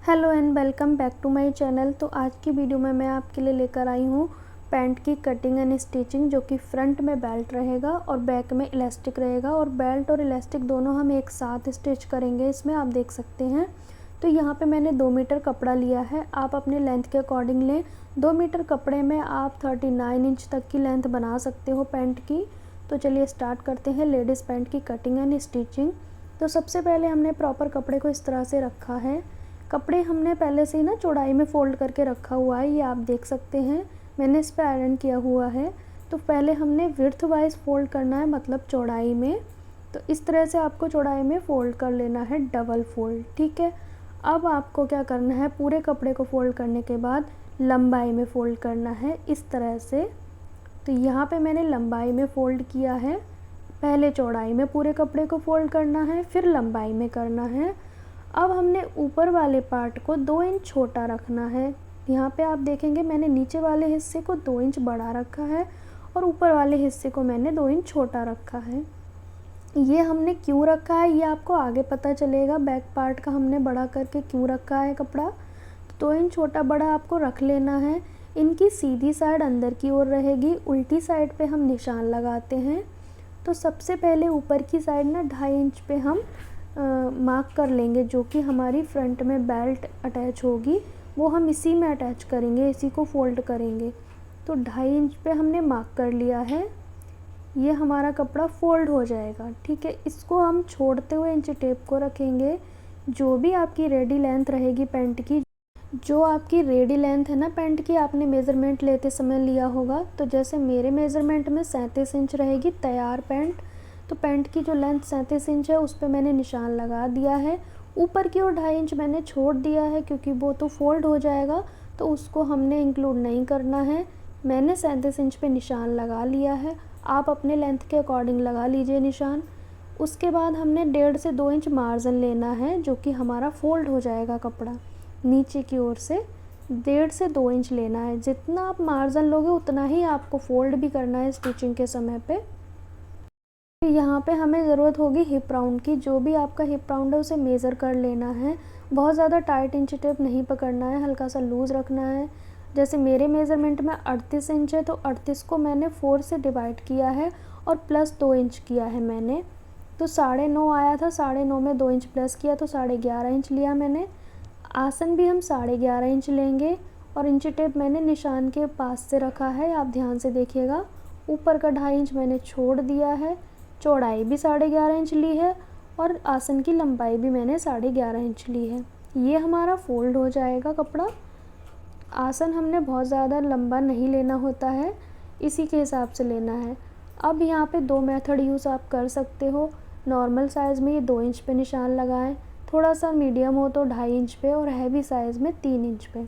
Hello and welcome back to my channel. तो आज की वीडियो में मैं आपके लिए लेकर आई हूँ पैंट की कटिंग एंड स्टिचिंग, जो कि फ्रंट में बेल्ट रहेगा और बैक में इलास्टिक रहेगा और बेल्ट और इलास्टिक दोनों हम एक साथ स्टिच करेंगे। इसमें आप देख सकते हैं तो यहाँ पे मैंने 2 मीटर कपड़ा लिया है। आप अपने लेंथ के अकॉर्डिंग लें। 2 मीटर कपड़े में आप 39 इंच तक की लेंथ बना सकते हो पैंट की। तो चलिए स्टार्ट करते हैं लेडीज़ पैंट की कटिंग एंड स्टिचिंग। तो सबसे पहले हमने प्रॉपर कपड़े को इस तरह से रखा है। कपड़े हमने पहले से ही ना चौड़ाई में फ़ोल्ड करके रखा हुआ है, ये आप देख सकते हैं। मैंने इस पे आयरन किया हुआ है। तो पहले हमने विड्थ वाइज फ़ोल्ड करना है, मतलब चौड़ाई में। तो इस तरह से आपको चौड़ाई में फ़ोल्ड कर लेना है, डबल फ़ोल्ड, ठीक है। अब आपको क्या करना है, पूरे कपड़े को फ़ोल्ड करने के बाद लंबाई में फ़ोल्ड करना है इस तरह से। तो यहाँ पे मैंने लंबाई में फ़ोल्ड किया है। पहले चौड़ाई में पूरे कपड़े को फ़ोल्ड करना है, फिर लंबाई में करना है। अब हमने ऊपर वाले पार्ट को 2 इंच छोटा रखना है। यहाँ पे आप देखेंगे मैंने नीचे वाले हिस्से को 2 इंच बड़ा रखा है और ऊपर वाले हिस्से को मैंने 2 इंच छोटा रखा है। ये हमने क्यों रखा है ये आपको आगे पता चलेगा। बैक पार्ट का हमने बड़ा करके क्यों रखा है कपड़ा। 2 इंच छोटा बड़ा आपको रख लेना है। इनकी सीधी साइड अंदर की ओर रहेगी, उल्टी साइड पे हम निशान लगाते हैं। तो सबसे पहले ऊपर की साइड ना 2.5 इंच पे हम मार्क कर लेंगे, जो कि हमारी फ्रंट में बेल्ट अटैच होगी, वो हम इसी में अटैच करेंगे, इसी को फोल्ड करेंगे। तो 2.5 इंच पे हमने मार्क कर लिया है। ये हमारा कपड़ा फोल्ड हो जाएगा, ठीक है। इसको हम छोड़ते हुए इंची टेप को रखेंगे। जो भी आपकी रेडी लेंथ रहेगी पैंट की, जो आपकी रेडी लेंथ है ना पैंट की, आपने मेज़रमेंट लेते समय लिया होगा। तो जैसे मेरे मेज़रमेंट में 37 इंच रहेगी तैयार पैंट। तो पैंट की जो लेंथ 37 इंच है उस पर मैंने निशान लगा दिया है। ऊपर की ओर 2.5 इंच मैंने छोड़ दिया है, क्योंकि वो तो फोल्ड हो जाएगा, तो उसको हमने इंक्लूड नहीं करना है। मैंने 37 इंच पे निशान लगा लिया है। आप अपने लेंथ के अकॉर्डिंग लगा लीजिए निशान। उसके बाद हमने 1.5 से 2 इंच मार्जिन लेना है, जो कि हमारा फोल्ड हो जाएगा कपड़ा। नीचे की ओर से 1.5 से 2 इंच लेना है। जितना आप मार्जिन लोगे उतना ही आपको फोल्ड भी करना है स्टिचिंग के समय पे। यहाँ पे हमें ज़रूरत होगी हिप राउंड की। जो भी आपका हिप राउंड है उसे मेज़र कर लेना है। बहुत ज़्यादा टाइट इंची टेप नहीं पकड़ना है, हल्का सा लूज़ रखना है। जैसे मेरे मेज़रमेंट में 38 इंच है, तो 38 को मैंने 4 से डिवाइड किया है और प्लस 2 इंच किया है मैंने। तो 9.5 आया था, 9.5 में 2 इंच प्लस किया तो 11.5 इंच लिया मैंने। आसन भी हम 11.5 इंच लेंगे और इंची टेप मैंने निशान के पास से रखा है, आप ध्यान से देखिएगा। ऊपर का 2.5 इंच मैंने छोड़ दिया है। चौड़ाई भी 11.5 इंच ली है और आसन की लंबाई भी मैंने 11.5 इंच ली है। ये हमारा फोल्ड हो जाएगा कपड़ा। आसन हमने बहुत ज़्यादा लंबा नहीं लेना होता है, इसी के हिसाब से लेना है। अब यहाँ पे 2 मेथड यूज़ आप कर सकते हो। नॉर्मल साइज़ में ये 2 इंच पे निशान लगाएं, थोड़ा सा मीडियम हो तो 2.5 इंच पे और हैवी साइज़ में 3 इंच पे।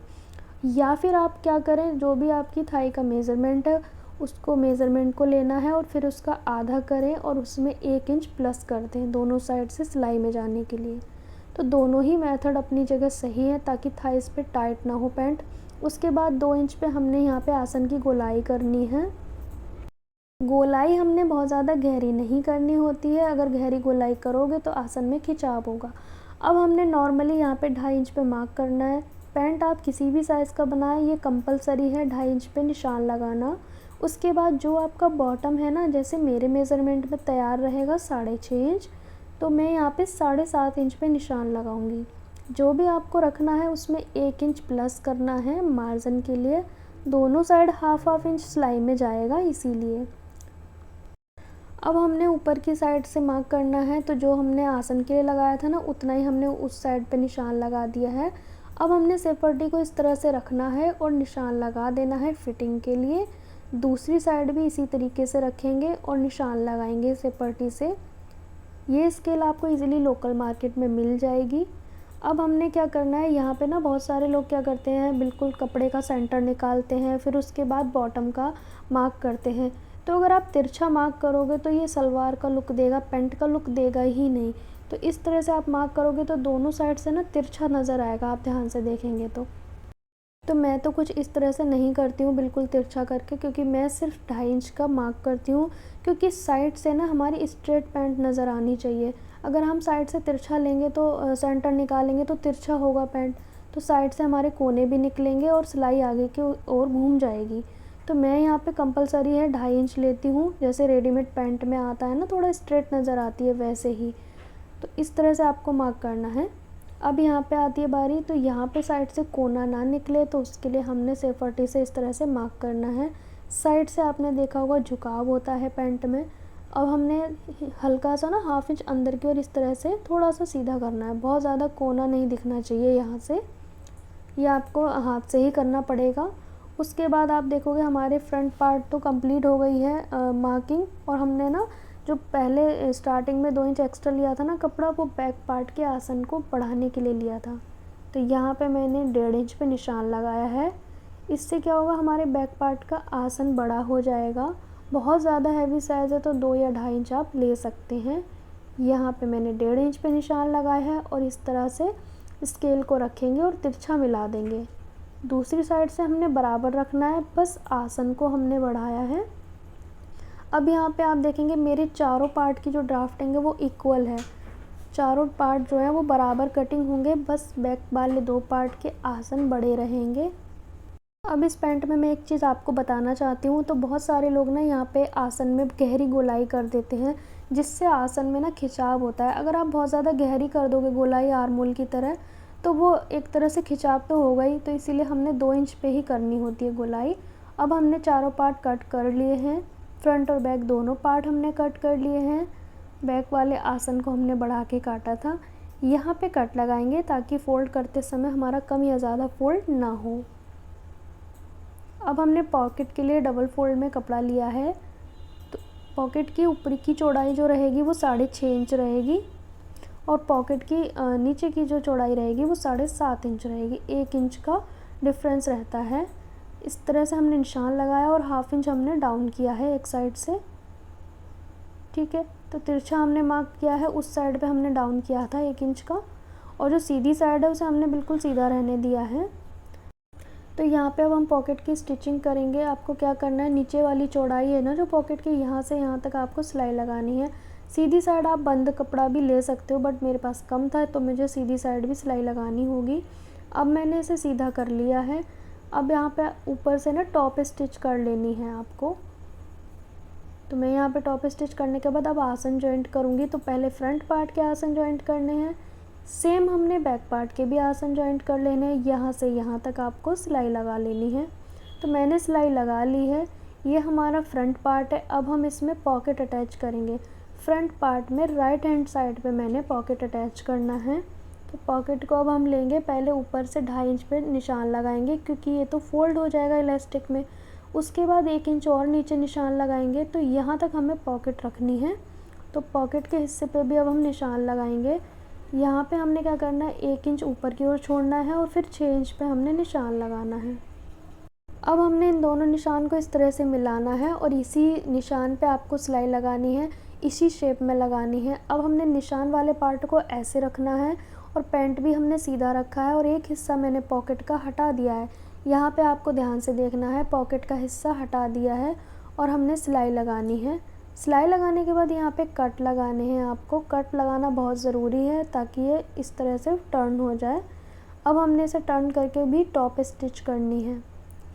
या फिर आप क्या करें, जो भी आपकी थाई का मेज़रमेंट है उसको मेज़रमेंट को लेना है और फिर उसका आधा करें और उसमें 1 इंच प्लस कर दें दोनों साइड से सिलाई में जाने के लिए। तो दोनों ही मेथड अपनी जगह सही है, ताकि थाइस पे टाइट ना हो पैंट। उसके बाद 2 इंच पे हमने यहाँ पे आसन की गोलाई करनी है। गोलाई हमने बहुत ज़्यादा गहरी नहीं करनी होती है, अगर गहरी गोलाई करोगे तो आसन में खिंचाव होगा। अब हमने नॉर्मली यहाँ पे 2.5 इंच पे मार्क करना है। पैंट आप किसी भी साइज़ का बनाएं, ये कंपलसरी है 2.5 इंच पे निशान लगाना। उसके बाद जो आपका बॉटम है ना, जैसे मेरे मेज़रमेंट में तैयार रहेगा 6.5 इंच, तो मैं यहाँ पे 7.5 इंच पे निशान लगाऊंगी। जो भी आपको रखना है उसमें 1 इंच प्लस करना है मार्जिन के लिए। दोनों साइड हाफ इंच सिलाई में जाएगा, इसीलिए। अब हमने ऊपर की साइड से मार्क करना है, तो जो हमने आसन के लिए लगाया था ना, उतना ही हमने उस साइड पे निशान लगा दिया है। अब हमने सिर पट्टी को इस तरह से रखना है और निशान लगा देना है फिटिंग के लिए। दूसरी साइड भी इसी तरीके से रखेंगे और निशान लगाएंगे सिर पट्टी से। ये स्केल आपको इजीली लोकल मार्केट में मिल जाएगी। अब हमने क्या करना है, यहाँ पे ना बहुत सारे लोग क्या करते हैं, बिल्कुल कपड़े का सेंटर निकालते हैं, फिर उसके बाद बॉटम का मार्क करते हैं। तो अगर आप तिरछा मार्क करोगे तो ये सलवार का लुक देगा, पैंट का लुक देगा ही नहीं। तो इस तरह से आप मार्क करोगे तो दोनों साइड से ना तिरछा नज़र आएगा, आप ध्यान से देखेंगे तो मैं तो कुछ इस तरह से नहीं करती हूँ बिल्कुल तिरछा करके, क्योंकि मैं सिर्फ 2.5 इंच का मार्क करती हूँ। क्योंकि साइड से ना हमारी स्ट्रेट पैंट नज़र आनी चाहिए। अगर हम साइड से तिरछा लेंगे तो सेंटर निकालेंगे तो तिरछा होगा पैंट, तो साइड से हमारे कोने भी निकलेंगे और सिलाई आगे की ओर घूम जाएगी। तो मैं यहाँ पे कंपलसरी है 2.5 इंच लेती हूँ, जैसे रेडीमेड पैंट में आता है ना, थोड़ा स्ट्रेट नज़र आती है वैसे ही। तो इस तरह से आपको मार्क करना है। अब यहाँ पे आती है बारी, तो यहाँ पे साइड से कोना ना निकले तो उसके लिए हमने सेफटी से इस तरह से मार्क करना है। साइड से आपने देखा होगा झुकाव होता है पैंट में। अब हमने हल्का सा ना 1/2 इंच अंदर की ओर इस तरह से थोड़ा सा सीधा करना है, बहुत ज़्यादा कोना नहीं दिखना चाहिए यहाँ से, ये आपको हाथ से ही करना पड़ेगा। उसके बाद आप देखोगे हमारे फ्रंट पार्ट तो कंप्लीट हो गई है मार्किंग, और हमने ना जो पहले स्टार्टिंग में 2 इंच एक्स्ट्रा लिया था ना कपड़ा, वो बैक पार्ट के आसन को बढ़ाने के लिए लिया था। तो यहाँ पे मैंने 1.5 इंच पे निशान लगाया है। इससे क्या होगा, हमारे बैक पार्ट का आसन बड़ा हो जाएगा। बहुत ज़्यादा हैवी साइज़ है तो 2 या 2.5 इंच आप ले सकते हैं। यहाँ पे मैंने 1.5 इंच पे निशान लगाया है और इस तरह से स्केल को रखेंगे और तिरछा मिला देंगे। दूसरी साइड से हमने बराबर रखना है, बस आसन को हमने बढ़ाया है। अब यहाँ पे आप देखेंगे मेरे चारों पार्ट की जो ड्राफ्टिंग है वो इक्वल है, चारों पार्ट जो है वो बराबर कटिंग होंगे, बस बैक वाले 2 पार्ट के आसन बड़े रहेंगे। अब इस पैंट में मैं एक चीज़ आपको बताना चाहती हूँ, तो बहुत सारे लोग ना यहाँ पे आसन में गहरी गोलाई कर देते हैं, जिससे आसन में ना खिंचाव होता है। अगर आप बहुत ज़्यादा गहरी कर दोगे गोलाई आर्मोल की तरह, तो वो एक तरह से खिंचाव तो होगा ही, तो इसीलिए हमने 2 इंच पे ही करनी होती है गोलाई। अब हमने चारों पार्ट कट कर लिए हैं, फ्रंट और बैक दोनों पार्ट हमने कट कर लिए हैं। बैक वाले आसन को हमने बढ़ा के काटा था, यहाँ पे कट लगाएंगे ताकि फ़ोल्ड करते समय हमारा कम या ज़्यादा फ़ोल्ड ना हो। अब हमने पॉकेट के लिए डबल फोल्ड में कपड़ा लिया है, तो पॉकेट की ऊपरी की चौड़ाई जो रहेगी वो 6.5 इंच रहेगी, और पॉकेट की नीचे की जो चौड़ाई रहेगी वो 7.5 इंच रहेगी। 1 इंच का डिफरेंस रहता है। इस तरह से हमने निशान लगाया और 1/2 इंच हमने डाउन किया है एक साइड से, ठीक है। तो तिरछा हमने मार्क किया है, उस साइड पे हमने डाउन किया था 1 इंच का, और जो सीधी साइड है उसे हमने बिल्कुल सीधा रहने दिया है। तो यहाँ पे अब हम पॉकेट की स्टिचिंग करेंगे। आपको क्या करना है, नीचे वाली चौड़ाई है ना जो पॉकेट की, यहाँ से यहाँ तक आपको सिलाई लगानी है। सीधी साइड आप बंद कपड़ा भी ले सकते हो, बट मेरे पास कम था तो मुझे सीधी साइड भी सिलाई लगानी होगी। अब मैंने इसे सीधा कर लिया है। अब यहाँ पे ऊपर से ना टॉप स्टिच कर लेनी है आपको। तो मैं यहाँ पे टॉप स्टिच करने के बाद अब आसन जॉइंट करूँगी। तो पहले फ्रंट पार्ट के आसन जॉइंट करने हैं, सेम हमने बैक पार्ट के भी आसन जॉइंट कर लेने हैं। यहाँ से यहाँ तक आपको सिलाई लगा लेनी है। तो मैंने सिलाई लगा ली है। ये हमारा फ्रंट पार्ट है। अब हम इसमें पॉकेट अटैच करेंगे। फ्रंट पार्ट में राइट हैंड साइड पे मैंने पॉकेट अटैच करना है। तो पॉकेट को अब हम लेंगे, पहले ऊपर से 2.5 इंच पे निशान लगाएंगे, क्योंकि ये तो फोल्ड हो जाएगा इलास्टिक में। उसके बाद 1 इंच और नीचे निशान लगाएंगे, तो यहाँ तक हमें पॉकेट रखनी है। तो पॉकेट के हिस्से पे भी अब हम निशान लगाएंगे। यहाँ पे हमने क्या करना है, 1 इंच ऊपर की ओर छोड़ना है और फिर 6 इंच पे हमने निशान लगाना है। अब हमने इन दोनों निशान को इस तरह से मिलाना है और इसी निशान पे आपको सिलाई लगानी है, इसी शेप में लगानी है। अब हमने निशान वाले पार्ट को ऐसे रखना है और पैंट भी हमने सीधा रखा है और एक हिस्सा मैंने पॉकेट का हटा दिया है। यहाँ पे आपको ध्यान से देखना है, पॉकेट का हिस्सा हटा दिया है और हमने सिलाई लगानी है। सिलाई लगाने के बाद यहाँ पे कट लगाने हैं। आपको कट लगाना बहुत ज़रूरी है ताकि ये इस तरह से टर्न हो जाए। अब हमने इसे टर्न करके भी टॉप स्टिच करनी है।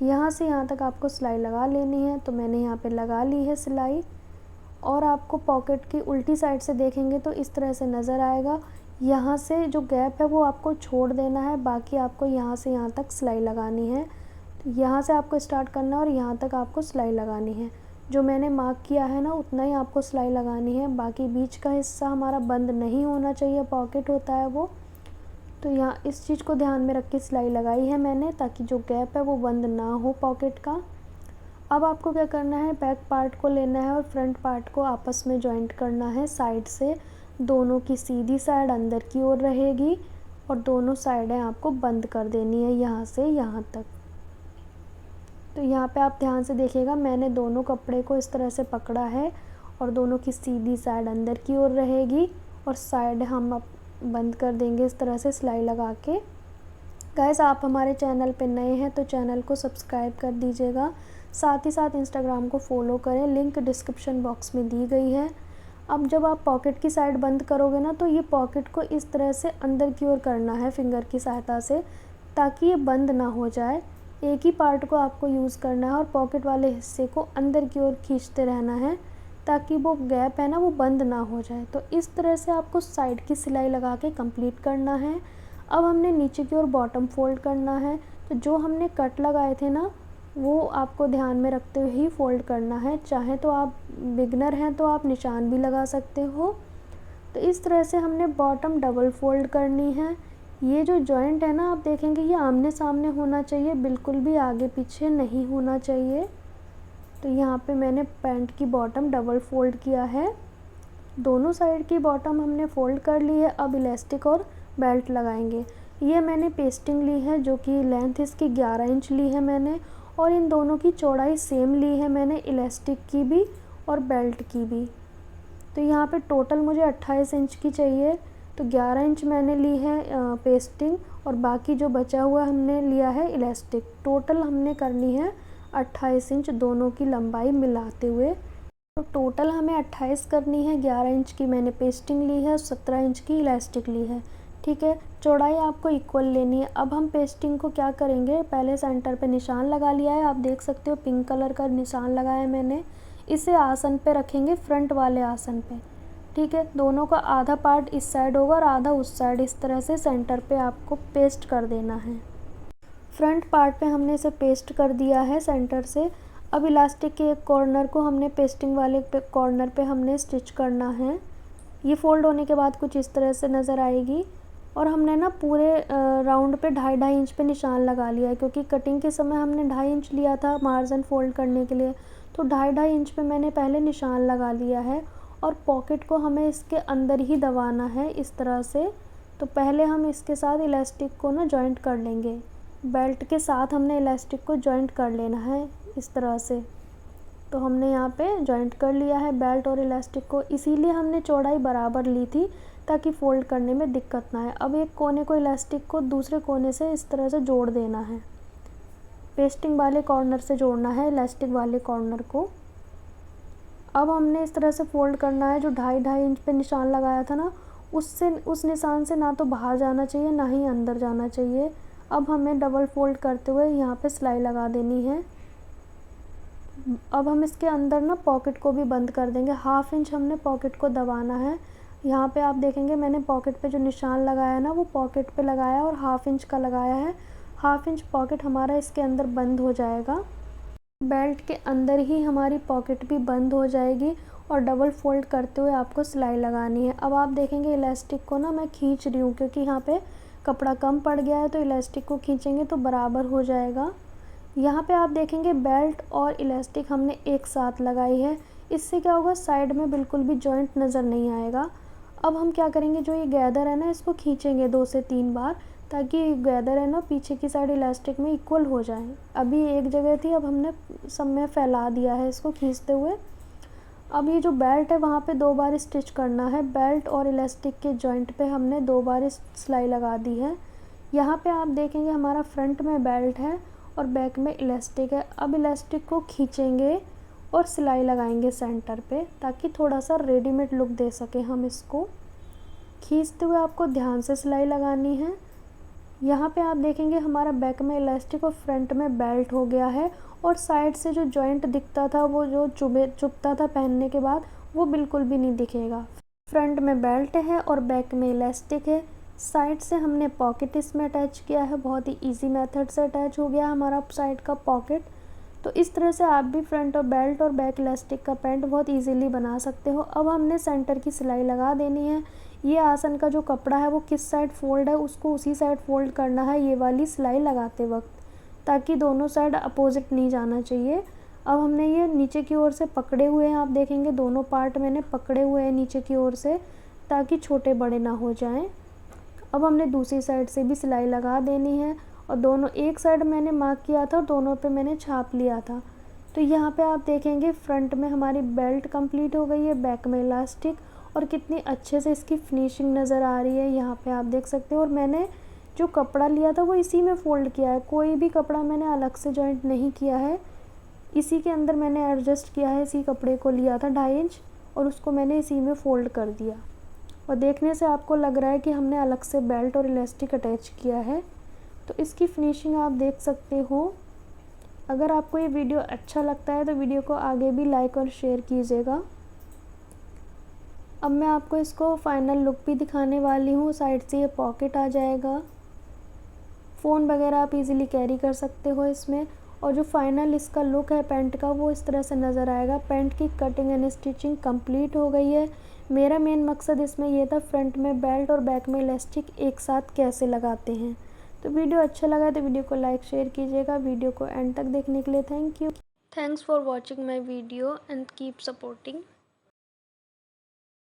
यहाँ से यहाँ तक आपको सिलाई लगा लेनी है। तो मैंने यहाँ पे लगा ली है सिलाई, और आपको पॉकेट की उल्टी साइड से देखेंगे तो इस तरह से नज़र आएगा। यहाँ से जो गैप है वो आपको छोड़ देना है, बाकी आपको यहाँ से यहाँ तक सिलाई लगानी है। तो यहाँ से आपको स्टार्ट करना है और यहाँ तक आपको सिलाई लगानी है। जो मैंने मार्क किया है ना उतना ही आपको सिलाई लगानी है, बाकी बीच का हिस्सा हमारा बंद नहीं होना चाहिए, पॉकेट होता है वो। तो यहाँ इस चीज़ को ध्यान में रख के सिलाई लगाई है मैंने, ताकि जो गैप है वो बंद ना हो पॉकेट का। अब आपको क्या करना है, बैक पार्ट को लेना है और फ्रंट पार्ट को आपस में जॉइंट करना है साइड से। दोनों की सीधी साइड अंदर की ओर रहेगी और दोनों साइडें आपको बंद कर देनी है यहाँ से यहाँ तक। तो यहाँ पे आप ध्यान से देखिएगा, मैंने दोनों कपड़े को इस तरह से पकड़ा है और दोनों की सीधी साइड अंदर की ओर रहेगी और साइड हम अब बंद कर देंगे इस तरह से सिलाई लगा के। गाइस, आप हमारे चैनल पे नए हैं तो चैनल को सब्सक्राइब कर दीजिएगा, साथ ही साथ इंस्टाग्राम को फॉलो करें, लिंक डिस्क्रिप्शन बॉक्स में दी गई है। अब जब आप पॉकेट की साइड बंद करोगे ना, तो ये पॉकेट को इस तरह से अंदर की ओर करना है फिंगर की सहायता से, ताकि ये बंद ना हो जाए। एक ही पार्ट को आपको यूज़ करना है और पॉकेट वाले हिस्से को अंदर की ओर खींचते रहना है ताकि वो गैप है ना वो बंद ना हो जाए। तो इस तरह से आपको साइड की सिलाई लगा के कंप्लीट करना है। अब हमने नीचे की ओर बॉटम फोल्ड करना है। तो जो हमने कट लगाए थे ना वो आपको ध्यान में रखते हुए ही फोल्ड करना है। चाहे तो आप बिगनर हैं तो आप निशान भी लगा सकते हो। तो इस तरह से हमने बॉटम डबल फोल्ड करनी है। ये जो जॉइंट है ना आप देखेंगे ये आमने सामने होना चाहिए, बिल्कुल भी आगे पीछे नहीं होना चाहिए। तो यहाँ पे मैंने पैंट की बॉटम डबल फोल्ड किया है। दोनों साइड की बॉटम हमने फोल्ड कर ली है। अब इलास्टिक और बेल्ट लगाएंगे। ये मैंने पेस्टिंग ली है जो कि लेंथ इसकी 11 इंच ली है मैंने, और इन दोनों की चौड़ाई सेम ली है मैंने, इलास्टिक की भी और बेल्ट की भी। तो यहाँ पे टोटल मुझे 28 इंच की चाहिए। तो 11 इंच मैंने ली है पेस्टिंग और बाकी जो बचा हुआ हमने लिया है इलास्टिक। टोटल हमने करनी है 28 इंच दोनों की लंबाई मिलाते हुए। तो टोटल हमें 28 करनी है। 11 इंच की मैंने पेस्टिंग ली है, 17 इंच की इलास्टिक ली है। ठीक है, चौड़ाई आपको इक्वल लेनी है। अब हम पेस्टिंग को क्या करेंगे, पहले सेंटर पे निशान लगा लिया है, आप देख सकते हो पिंक कलर का निशान लगाया है मैंने। इसे आसन पे रखेंगे, फ्रंट वाले आसन पे। ठीक है, दोनों का आधा पार्ट इस साइड होगा और आधा उस साइड, इस तरह से सेंटर पे आपको पेस्ट कर देना है। फ्रंट पार्ट पे हमने इसे पेस्ट कर दिया है सेंटर से। अब इलास्टिक के एक कॉर्नर को हमने पेस्टिंग वाले कॉर्नर पे हमने स्टिच करना है। ये फोल्ड होने के बाद कुछ इस तरह से नज़र आएगी। और हमने ना पूरे राउंड पे 2.5 इंच पे निशान लगा लिया है, क्योंकि कटिंग के समय हमने 2.5 इंच लिया था मार्जिन फोल्ड करने के लिए। तो 2.5 इंच पे मैंने पहले निशान लगा लिया है। और पॉकेट को हमें इसके अंदर ही दबाना है इस तरह से। तो पहले हम इसके साथ इलास्टिक को ना जॉइंट कर लेंगे, बेल्ट के साथ हमने इलास्टिक को जॉइंट कर लेना है इस तरह से। तो हमने यहाँ पे जॉइंट कर लिया है बेल्ट और इलास्टिक को, इसीलिए हमने चौड़ाई बराबर ली थी ताकि फ़ोल्ड करने में दिक्कत ना आए। अब एक कोने को इलास्टिक को दूसरे कोने से इस तरह से जोड़ देना है, पेस्टिंग वाले कॉर्नर से जोड़ना है इलास्टिक वाले कॉर्नर को। अब हमने इस तरह से फ़ोल्ड करना है। जो 2.5 इंच पे निशान लगाया था ना उससे, उस निशान से ना तो बाहर जाना चाहिए ना ही अंदर जाना चाहिए। अब हमें डबल फोल्ड करते हुए यहाँ पे सिलाई लगा देनी है। अब हम इसके अंदर ना पॉकेट को भी बंद कर देंगे। 1/2 इंच हमने पॉकेट को दबाना है। यहाँ पे आप देखेंगे मैंने पॉकेट पे जो निशान लगाया है ना वो पॉकेट पे लगाया है और 1/2 इंच का लगाया है। 1/2 इंच पॉकेट हमारा इसके अंदर बंद हो जाएगा। बेल्ट के अंदर ही हमारी पॉकेट भी बंद हो जाएगी और डबल फोल्ड करते हुए आपको सिलाई लगानी है। अब आप देखेंगे इलास्टिक को ना मैं खींच रही हूँ, क्योंकि यहाँ पे कपड़ा कम पड़ गया है, तो इलास्टिक को खींचेंगे तो बराबर हो जाएगा। यहाँ पे आप देखेंगे बेल्ट और इलास्टिक हमने एक साथ लगाई है। इससे क्या होगा, साइड में बिल्कुल भी जॉइंट नज़र नहीं आएगा। अब हम क्या करेंगे, जो ये गैदर है ना इसको खींचेंगे 2 से 3 बार, ताकि गैदर है ना पीछे की साइड इलास्टिक में इक्वल हो जाए। अभी एक जगह थी, अब हमने सब में फैला दिया है इसको खींचते हुए। अब ये जो बेल्ट है वहाँ पे 2 बार स्टिच करना है। बेल्ट और इलास्टिक के जॉइंट पे हमने 2 बार सिलाई लगा दी है। यहाँ पे आप देखेंगे हमारा फ्रंट में बेल्ट है और बैक में इलास्टिक है। अब इलास्टिक को खींचेंगे और सिलाई लगाएंगे सेंटर पे, ताकि थोड़ा सा रेडीमेड लुक दे सके हम इसको। खींचते हुए आपको ध्यान से सिलाई लगानी है। यहाँ पे आप देखेंगे हमारा बैक में इलास्टिक और फ्रंट में बेल्ट हो गया है। और साइड से जो जॉइंट दिखता था, वो जो चुभता था पहनने के बाद, वो बिल्कुल भी नहीं दिखेगा। फ्रंट में बेल्ट है और बैक में इलास्टिक है। साइड से हमने पॉकेट इसमें अटैच किया है, बहुत ही इजी मेथड से अटैच हो गया हमारा साइड का पॉकेट। तो इस तरह से आप भी फ्रंट और बेल्ट और बैक इलास्टिक का पैंट बहुत इजीली बना सकते हो। अब हमने सेंटर की सिलाई लगा देनी है। ये आसन का जो कपड़ा है वो किस साइड फोल्ड है उसको उसी साइड फोल्ड करना है ये वाली सिलाई लगाते वक्त, ताकि दोनों साइड अपोजिट नहीं जाना चाहिए। अब हमने ये नीचे की ओर से पकड़े हुए हैं, आप देखेंगे दोनों पार्ट मैंने पकड़े हुए हैं नीचे की ओर से, ताकि छोटे बड़े ना हो जाएं। अब हमने दूसरी साइड से भी सिलाई लगा देनी है और दोनों, एक साइड मैंने मार्क किया था और दोनों पे मैंने छाप लिया था। तो यहाँ पे आप देखेंगे फ्रंट में हमारी बेल्ट कंप्लीट हो गई है, बैक में इलास्टिक, और कितनी अच्छे से इसकी फिनिशिंग नज़र आ रही है यहाँ पे आप देख सकते हो। और मैंने जो कपड़ा लिया था वो इसी में फ़ोल्ड किया है, कोई भी कपड़ा मैंने अलग से जॉइंट नहीं किया है, इसी के अंदर मैंने एडजस्ट किया है। इसी कपड़े को लिया था 2.5 इंच और उसको मैंने इसी में फ़ोल्ड कर दिया। और देखने से आपको लग रहा है कि हमने अलग से बेल्ट और इलास्टिक अटैच किया है, तो इसकी फिनिशिंग आप देख सकते हो। अगर आपको ये वीडियो अच्छा लगता है तो वीडियो को आगे भी लाइक और शेयर कीजिएगा। अब मैं आपको इसको फाइनल लुक भी दिखाने वाली हूँ। साइड से ये पॉकेट आ जाएगा, फ़ोन वगैरह आप इजीली कैरी कर सकते हो इसमें। और जो फाइनल इसका लुक है पैंट का वो इस तरह से नज़र आएगा। पैंट की कटिंग एंड स्टिचिंग कंप्लीट हो गई है। मेरा मेन मकसद इसमें ये था फ्रंट में बेल्ट और बैक में इलास्टिक एक साथ कैसे लगाते हैं। तो वीडियो अच्छा लगा तो वीडियो को लाइक शेयर कीजिएगा। वीडियो को एंड तक देखने के लिए thank you. Thanks for watching my video and keep supporting.